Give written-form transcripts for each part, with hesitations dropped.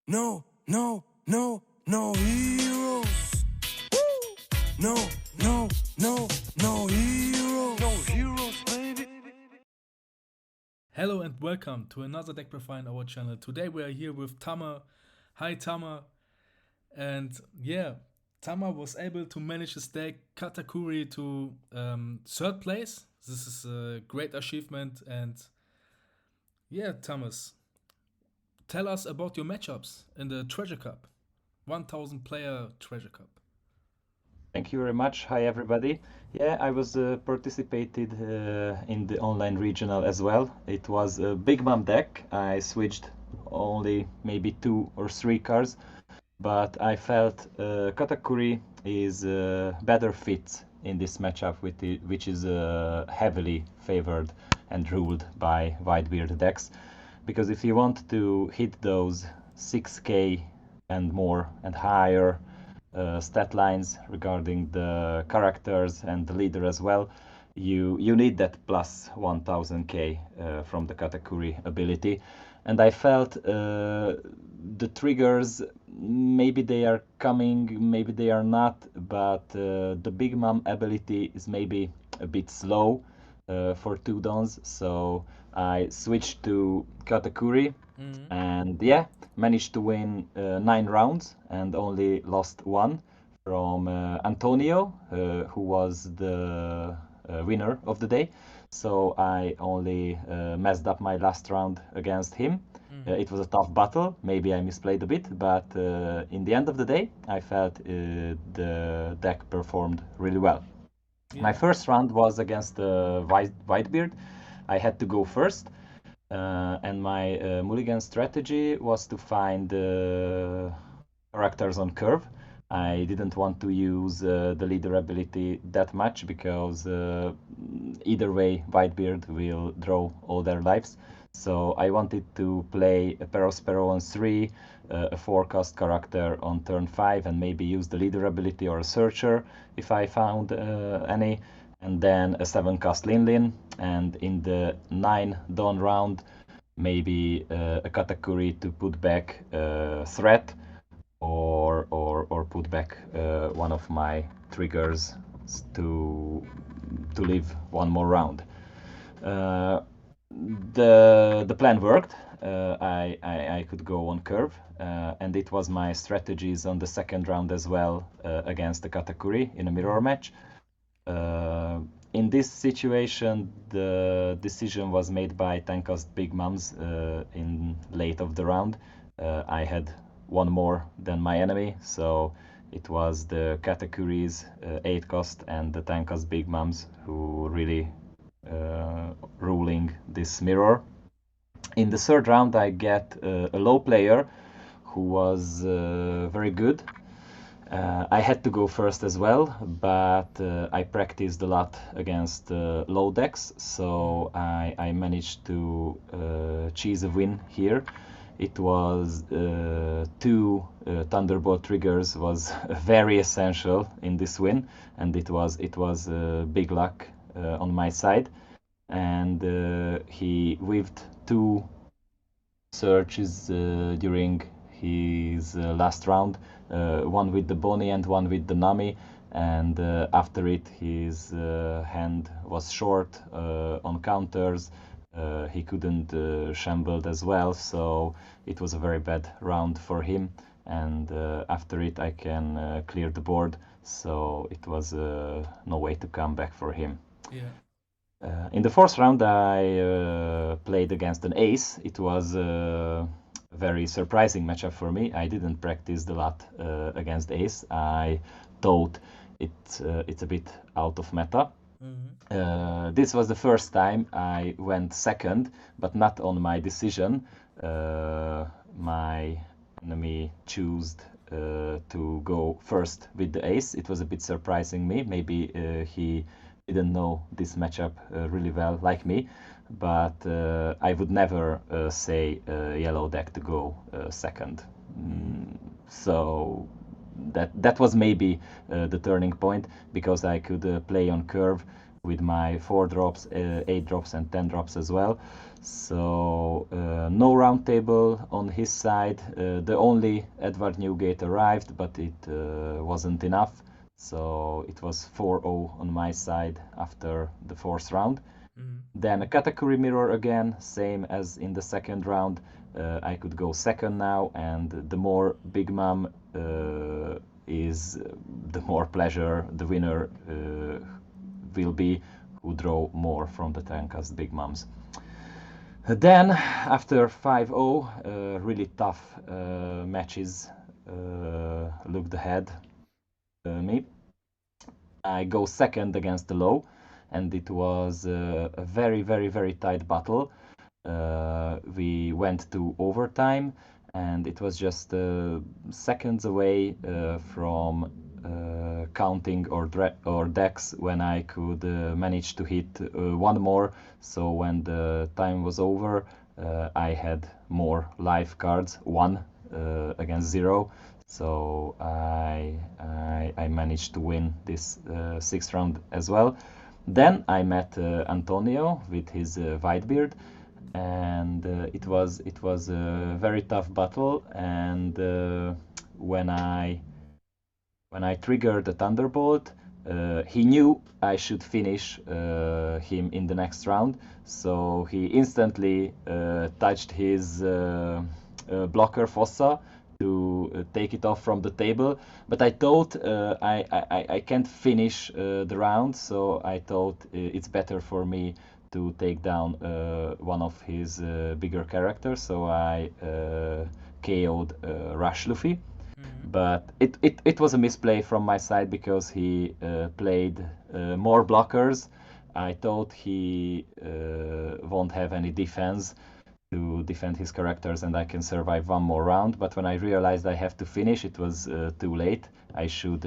No, no, no, no heroes. No, no, no, no heroes. No heroes, baby. Hello and welcome to another deck profile on our channel. Today we are here with Tama. Hi Tama. And yeah, Tama was able to manage his deck Katakuri to third place. This is a great achievement. And yeah, Thomas, tell us about your matchups in the Treasure Cup, 1000 player Treasure Cup. Thank you very much. Hi, everybody. Yeah, I was participated in the online regional as well. It was a Big Mom deck. I switched only maybe 2 or 3 cards, but I felt Katakuri is better fit in this matchup, which is heavily favored and ruled by Whitebeard decks. Because if you want to hit those 6k and more and higher stat lines regarding the characters and the leader as well, you need that plus 1000k from the Katakuri ability. And I felt the triggers, maybe they are coming, maybe they are not, but the Big Mom ability is maybe a bit slow for 2 dons, so I switched to Katakuri and yeah, managed to win 9 rounds and only lost one from Antonio, who was the winner of the day. So I only messed up my last round against him. It was a tough battle. Maybe I misplayed a bit, but in the end of the day, I felt the deck performed really well. My first round was against Whitebeard. I had to go first, and my mulligan strategy was to find characters on curve. I didn't want to use the leader ability that much because either way Whitebeard will draw all their lives. So I wanted to play a Perospero on 3, a 4-cost character on turn 5, and maybe use the leader ability or a searcher if I found any, and then a 7-cost Linlin, and in the 9 Dawn round maybe a Katakuri to put back threat, or put back one of my triggers to live one more round. The plan worked. I could go on curve, and it was my strategies on the second round as well against the Katakuri in a mirror match. In this situation, the decision was made by Tankast Big Mums in late of the round. I had one more than my enemy, so it was the Katakuri's 8 cost and the Tankast Big Mums who really ruling this mirror. In the third round, I get a low player who was very good. I had to go first as well, but I practiced a lot against low decks, so I managed to cheese a win here. It was 2 Thunderbolt triggers was very essential in this win, and it was big luck on my side. And he whiffed 2 searches during his last round, one with the Boni and one with the Nami, and after it his hand was short on counters. He couldn't shambled as well, so it was a very bad round for him, and after it I can clear the board, so it was no way to come back for him. In the fourth round, I played against an ace. It was a very surprising matchup for me. I didn't practice a lot against ace. I thought it's a bit out of meta. This was the first time I went second, but not on my decision. My enemy chose to go first with the ace. It was a bit surprising me. Maybe he didn't know this matchup really well like me, but I would never say yellow deck to go second. So that was maybe the turning point, because I could play on curve with my 4 drops, 8 drops, and 10 drops as well. So no round table on his side. The only Edward Newgate arrived, but it wasn't enough. So it was 4-0 on my side after the 4th round. Then a Katakuri mirror again, same as in the 2nd round. I could go 2nd now, and the more Big Mom is, the more pleasure the winner will be, who draw more from the 10 cast Big Moms. Then, after 5-0, really tough matches looked ahead me. I go 2nd against the low, and it was a very, very, very tight battle. We went to overtime, and it was just seconds away from counting or decks when I could manage to hit one more. So when the time was over, I had more live cards, 1 against 0. So I managed to win this 6th round as well. Then I met Antonio with his Whitebeard, and it was a very tough battle. And when I triggered the Thunderbolt, he knew I should finish him in the next round, so he instantly touched his blocker Fossa to take it off from the table. But I thought I can't finish the round, so I thought it's better for me to take down one of his bigger characters. So I KO'd Rush Luffy. But it was a misplay from my side because he played more blockers. I thought he won't have any defense to defend his characters and I can survive one more round. But when I realized I have to finish, it was too late. I should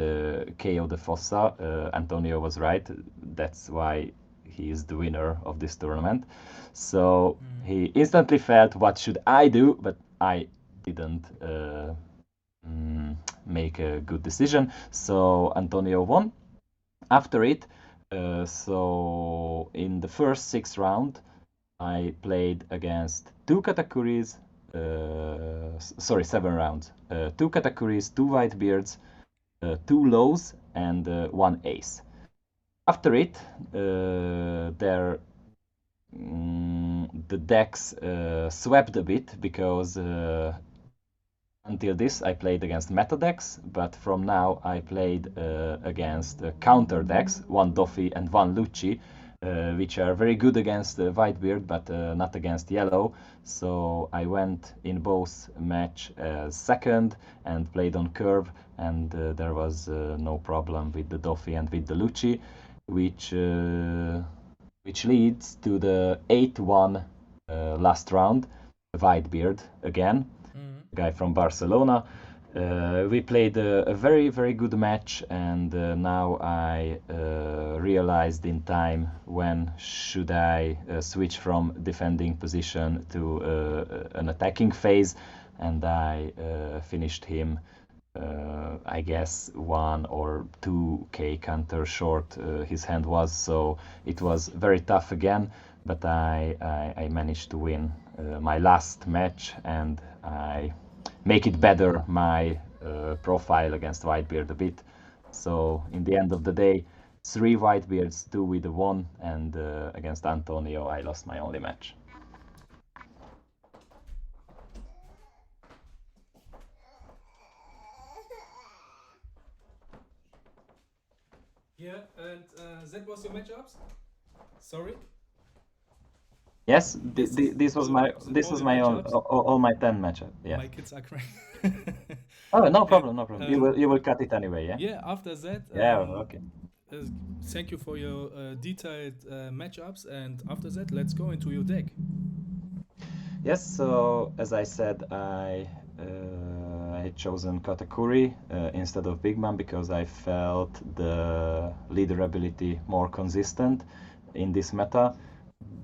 KO the Fossa. Antonio was right. That's why he is the winner of this tournament. So he instantly felt, what should I do? But I didn't make a good decision. So Antonio won. After it, so in the first 6th round, I played against 2 Katakuris, 7 rounds, 2 Katakuris, 2 Whitebeards, 2 lows, and 1 ace. After it, the decks swept a bit because until this I played against meta decks, but from now I played against counter decks, 1 Doffy and 1 Lucci, which are very good against Whitebeard, but not against Yellow. So I went in both match 2nd and played on curve, and there was no problem with the Doffy and with the Lucci, which leads to the 8-1 last round, Whitebeard again, guy from Barcelona. We played a very, very good match, and now I realized in time when should I switch from defending position to an attacking phase, and I finished him, I guess 1 or 2k counter short his hand was, so it was very tough again, but I managed to win my last match, and I make it better my profile against Whitebeard a bit. So in the end of the day, 3 Whitebeards, 2 with a 1, and against Antonio I lost my only match. Yeah, and that was your matchups? Sorry? Yes, this was my all my 10 matchup. Yeah. My kids are crying. Oh, no problem, no problem. You will cut it anyway, yeah? Yeah, after that, Yeah, okay. thank you for your detailed matchups, and after that, let's go into your deck. Yes, so as I said, I had chosen Katakuri instead of Big Man because I felt the leader ability more consistent in this meta.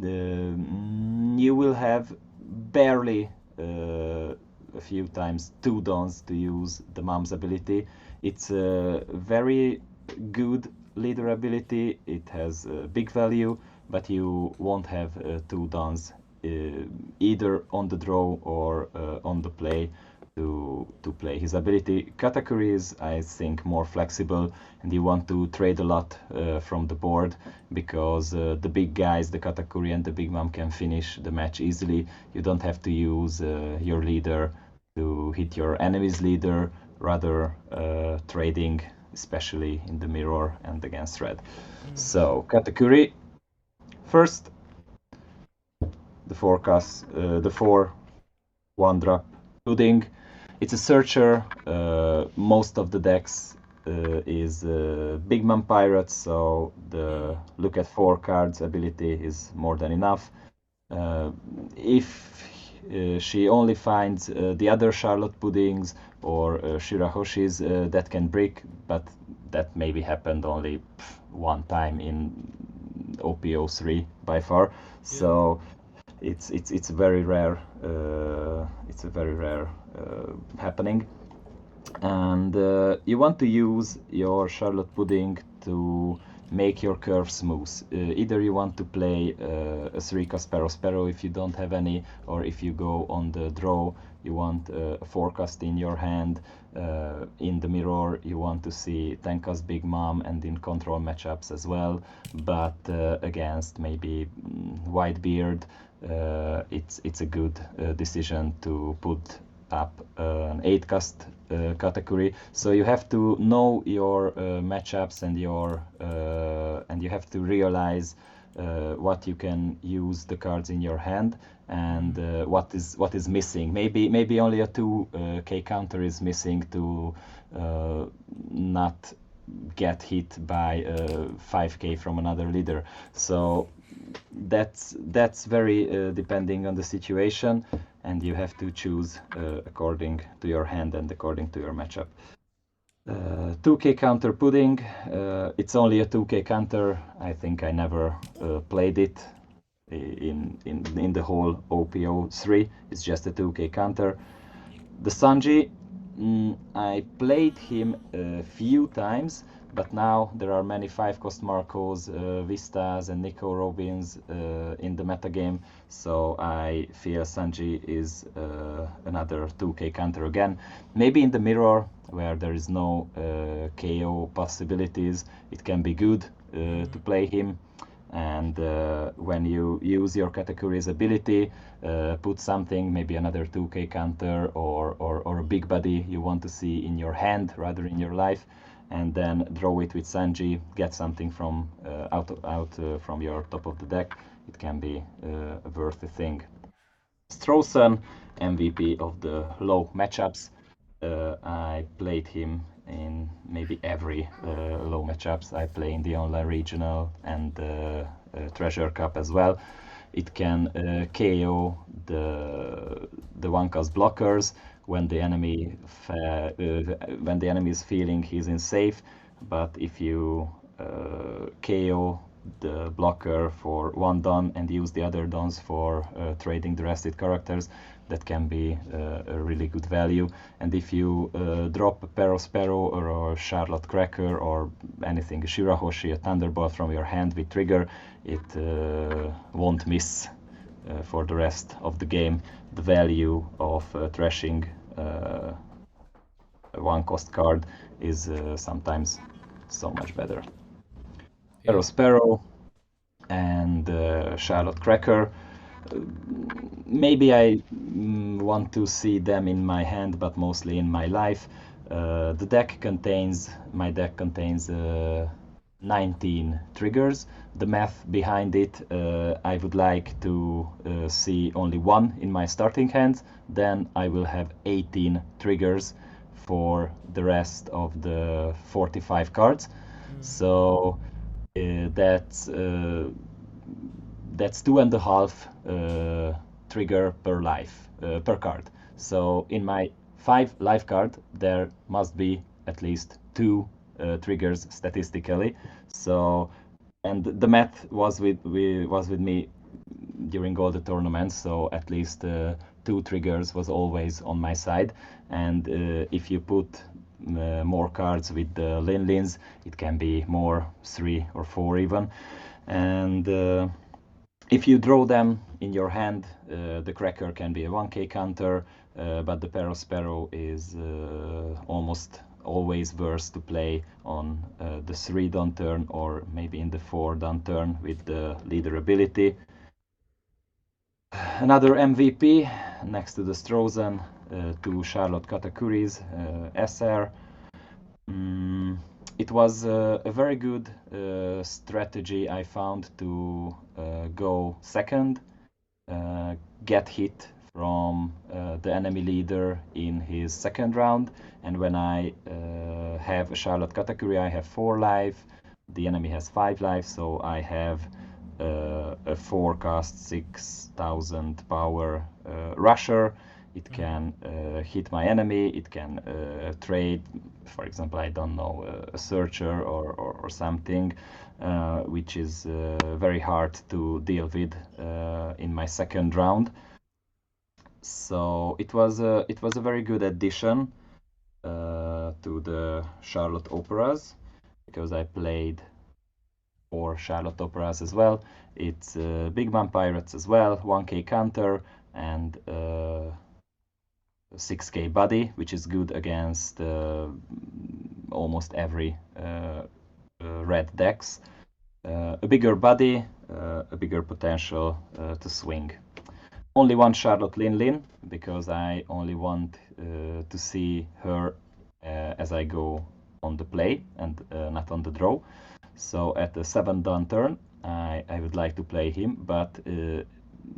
You will have barely a few times 2 dons to use the Mom's ability. It's very good leader ability, it has big value, but you won't have 2 dons either on the draw or on the play to play his ability. Katakuri is, I think, more flexible, and you want to trade a lot from the board, because the big guys, the Katakuri and the Big Mom, can finish the match easily. You don't have to use your leader to hit your enemy's leader, rather trading, especially in the mirror and against red. So Katakuri, first, the forecast, the 4 1-drop pudding. It's a searcher. Most of the decks is Big Mom Pirates, so the look at 4 cards ability is more than enough. If she only finds the other Charlotte Puddings or Shirahoshis that can brick, but that maybe happened only one time in OPO3 by far. So it's very rare. It's a very rare happening, and you want to use your Charlotte Pudding to make your curve smooth. Either you want to play a 3-cost Sparrow if you don't have any, or if you go on the draw, you want a 4-cost in your hand. In the mirror, you want to see 10-cost Big Mom, and in control matchups as well. But against maybe Whitebeard, it's a good decision to put up an 8-cost Katakuri. So you have to know your matchups and you have to realize what you can use the cards in your hand, and what is missing. Maybe only a 2k counter is missing to not get hit by 5k from another leader. So that's very depending on the situation, and you have to choose according to your hand and according to your matchup. 2k counter pudding, it's only a 2k counter. I think I never played it in the whole OPO3. It's just a 2k counter. The Sanji, I played him a few times, but now there are many 5-cost Marcos, Vistas and Nico Robins in the metagame, so I feel Sanji is another 2k counter again. Maybe in the mirror, where there is no KO possibilities, it can be good to play him. And when you use your Katakuri's ability, put something, maybe another 2k counter or a big body you want to see in your hand rather in your life, and then draw it with Sanji, get something from out from your top of the deck. It can be a worthy thing. Strossen, MVP of the low matchups. I played him in maybe every low matchups. I play in the online regional and Treasure Cup as well. It can KO the 1-cost blockers when the enemy is feeling he's in safe. But if you KO the blocker for 1 don and use the other dons for trading the rested characters, that can be a really good value. And if you drop a Sparrow or a Charlotte Cracker or anything, a Shirahoshi, a Thunderbolt from your hand with trigger, it won't miss for the rest of the game. The value of trashing a 1-cost card is sometimes so much better. Sparrow and Charlotte Cracker. Maybe I want to see them in my hand, but mostly in my life. My deck contains 19 triggers. The math behind it, I would like to see only 1 in my starting hand. Then I will have 18 triggers for the rest of the 45 cards. So that's 2.5 trigger per life per card. So in my 5 life card, there must be at least 2 triggers statistically. So, and the math was with me during all the tournaments. So at least 2 triggers was always on my side, and if you put more cards with the Lin-Lins, it can be more, 3 or 4 even, and if you draw them in your hand, the Cracker can be a 1k counter, but the Sparrow is almost always worse to play on the 3 down turn, or maybe in the 4 down turn with the leader ability. Another MVP next to the Strozen, 2 Charlotte Katakuris, SR. It was a very good strategy, I found, to go second, get hit from the enemy leader in his second round, and when I have a Charlotte Katakuri, I have 4 life, the enemy has 5 life, so I have a 4-cast 6000 power rusher. It can hit my enemy, it can trade, for example, I don't know, a searcher or something, which is very hard to deal with in my second round. So it was a very good addition to the Charlotte Operas, because I played 4 Charlotte Operas as well. It's Big Man Pirates as well, 1k counter, and 6k body, which is good against almost every red decks. A bigger body, a bigger potential to swing. Only 1 Charlotte Lin-Lin, because I only want to see her as I go on the play and not on the draw. So at the 7th down turn, I would like to play him, but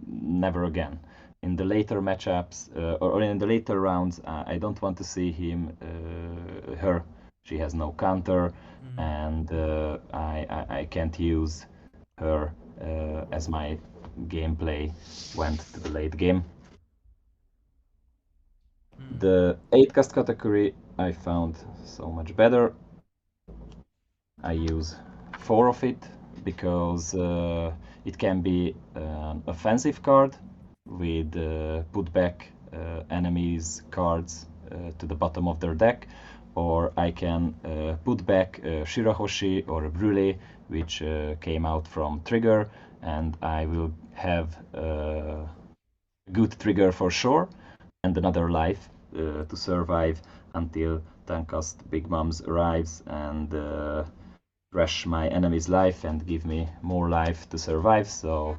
never again. In the later matchups or in the later rounds, I don't want to see her. She has no counter, and I can't use her as my gameplay went to the late game. The 8-cast Katakuri I found so much better. I use 4 of it because it can be an offensive card with put back enemies' cards to the bottom of their deck, or I can put back a Shirahoshi or a Brûlé, which came out from trigger, and I will have a good trigger for sure, and another life to survive until 10-cast Big Mums arrives and crash my enemy's life and give me more life to survive. So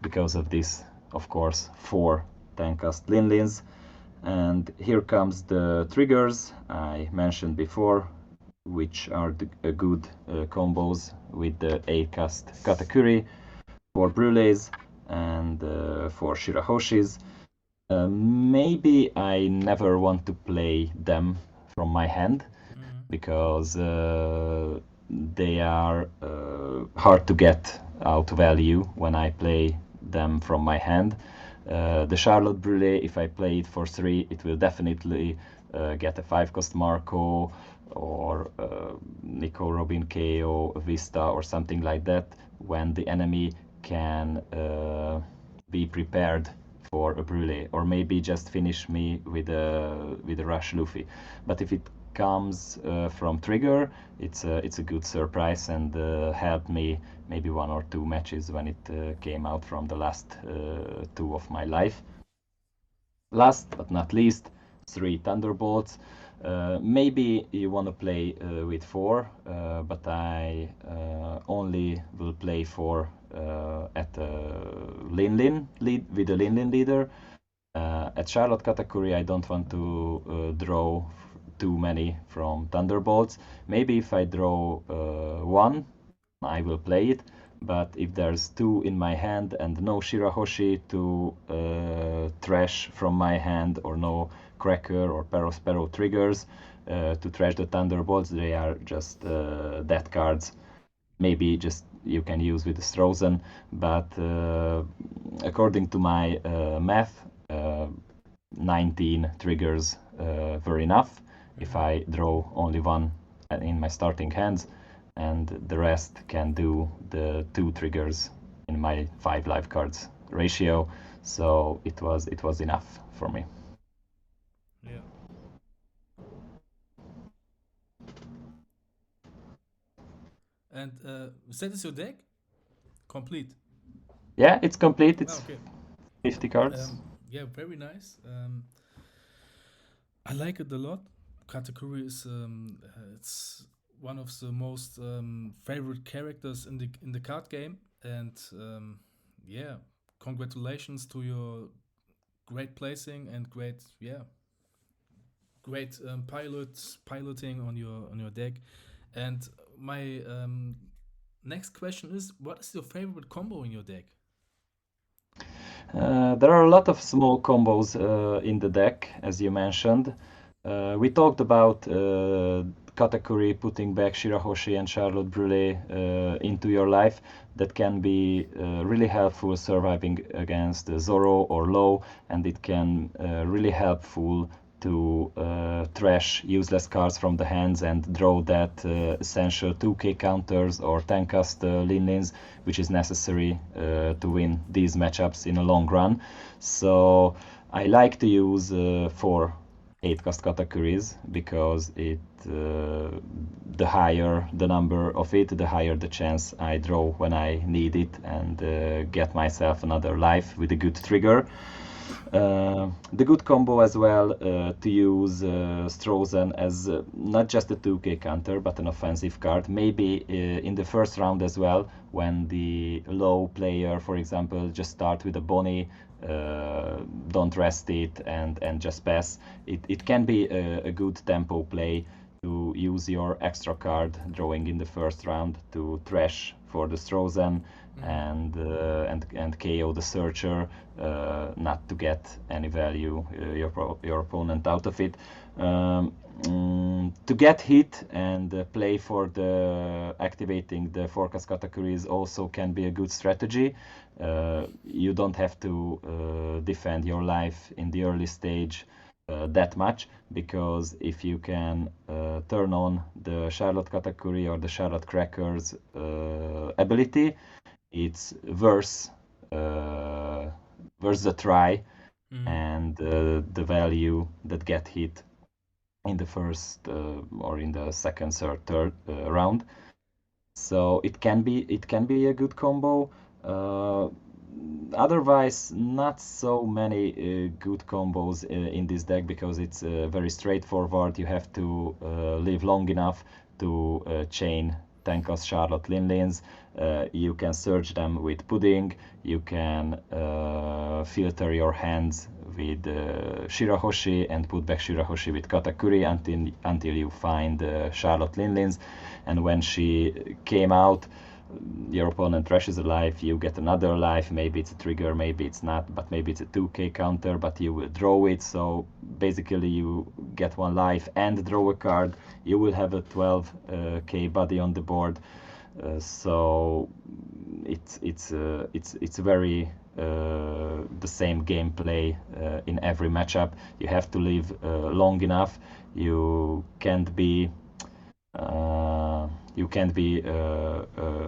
because of this, of course, 4 10-cast Lin-Lins. And here comes the triggers I mentioned before, which are good combos with the 8-cast Katakuri, 4 Brûlés, and 4 Shirahoshis. Maybe I never want to play them from my hand, because they are hard to get out value when I play them from my hand. The Charlotte Brûlé, if I play it for 3, it will definitely get a 5-cost Marco, or Nico Robin KO, Vista, or something like that, when the enemy can be prepared for a Brûlé, or maybe just finish me with a Rush Luffy. But if it comes from trigger, it's a good surprise, and helped me maybe 1 or 2 matches when it came out from the last 2 of my life. Last but not least, 3 Thunderbolts. Maybe you want to play with 4, but I only will play 4 at Lin-Lin with the Lin-Lin leader. At Charlotte Katakuri, I don't want to draw too many from Thunderbolts. Maybe if I draw 1, I will play it, but if there's 2 in my hand and no Shirahoshi to trash from my hand, or no Cracker or Sparrow triggers to trash the Thunderbolts, they are just dead cards. Maybe just you can use with the Strozen, but according to my math, 19 triggers were enough if I draw only 1 in my starting hands, and the rest can do the 2 triggers in my 5 life cards ratio. so it was enough for me. Yeah. And that is your deck complete. Yeah, it's complete. Ah, It's okay. 50 cards. Yeah, very nice. I like it a lot. Katakuri is it's one of the most favorite characters in the card game, and yeah, congratulations to your great placing and great piloting on your deck. And my next question is, what is your favorite combo in your deck? There are a lot of small combos in the deck, as you mentioned. We talked about Katakuri putting back Shirahoshi and Charlotte Brûlé into your life. That can be really helpful surviving against Zoro or Low, and it can really helpful to trash useless cards from the hands and draw that essential 2k counters or 10 cast Linlins, which is necessary to win these matchups in a long run. So I like to use 4 8 cast Katakuris because the higher the number of it, the higher the chance I draw when I need it and get myself another life with a good trigger. The good combo as well to use Strozen as not just a 2k counter but an offensive card. Maybe in the first round as well, when the low player, for example, just start with a Bonnie, don't rest it and just pass. It can be a good tempo play to use your extra card drawing in the first round to trash for the Strozen and KO the Searcher, not to get any value your opponent out of it. To get hit and play for the activating the forecast categories also can be a good strategy. You don't have to defend your life in the early stage that much, because if you can turn on the Charlotte Katakuri or the Charlotte Crackers ability, it's worth the try and the value that get hit in the first or in the second, third round. So it can be a good combo. Otherwise, not so many good combos in this deck because it's very straightforward. You have to live long enough to chain Tenkas Charlotte Linlins. You can search them with Pudding. You can filter your hands with Shirahoshi and put back Shirahoshi with Katakuri until you find Charlotte Linlins. And when she came out, your opponent trashes a life, you get another life. Maybe it's a trigger, maybe it's not, but maybe it's a 2k counter, but you will draw it. So basically you get one life and draw a card. You will have a 12k body on the board. So it's very the same gameplay in every matchup. You have to live long enough. You can't be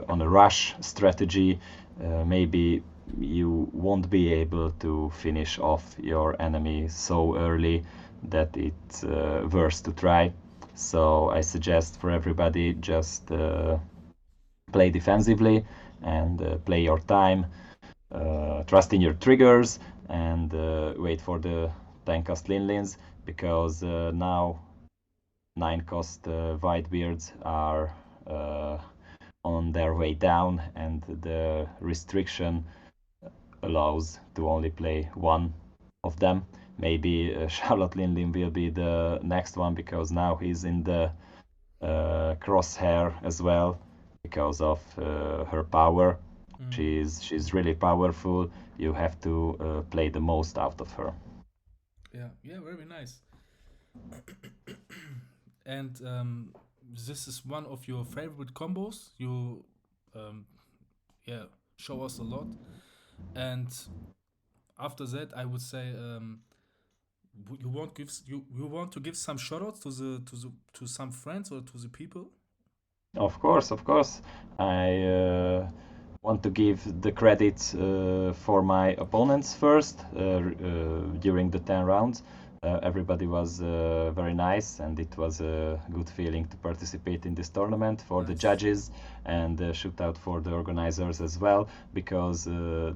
on a rush strategy. Maybe you won't be able to finish off your enemy so early that it's worth to try. So I suggest for everybody, just play defensively and play your time. Trust in your triggers and wait for the 10 cast Linlins, because now 9 cost Whitebeards are on their way down, and the restriction allows to only play one of them. Maybe Charlotte Linlin will be the next one, because now he's in the crosshair as well because of her power. She's really powerful. You have to play the most out of her. Yeah, very nice. And this is one of your favorite combos. You, yeah, show us a lot. And after that, I would say you want to give some shoutouts to some friends or to the people. Of course. I want to give the credit for my opponents first during the 10 rounds. Everybody was very nice, and it was a good feeling to participate in this tournament for the Nice. judges and shootout for the organizers as well, because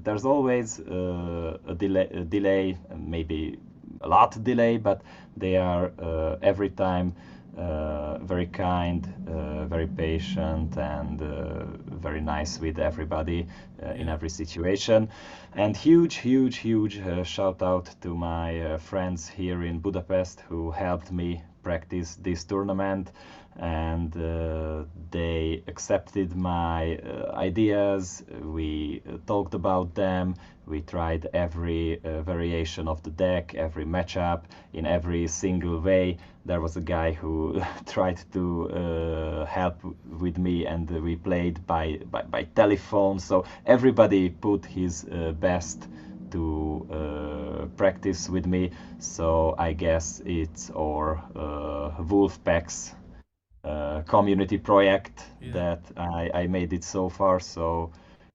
there's always a delay, maybe a lot delay, but they are every time very kind, very patient, and very nice with everybody in Yeah. every situation. And huge shout out to my friends here in Budapest who helped me practice this tournament, and they accepted my ideas. We talked about them. We tried every variation of the deck, every matchup in every single way. There was a guy who tried to help with me, and we played by telephone. So everybody put his best to practice with me. So I guess it's our Wolfpack's community project Yeah. that I made it so far. So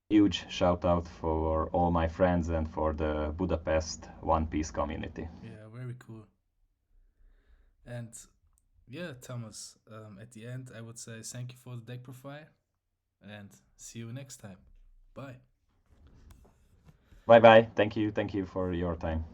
huge shout out for all my friends and for the Budapest One Piece community. Yeah, very cool. And yeah, Thomas, at the end, I would say thank you for the deck profile and see you next time. Bye. Bye bye. Thank you for your time.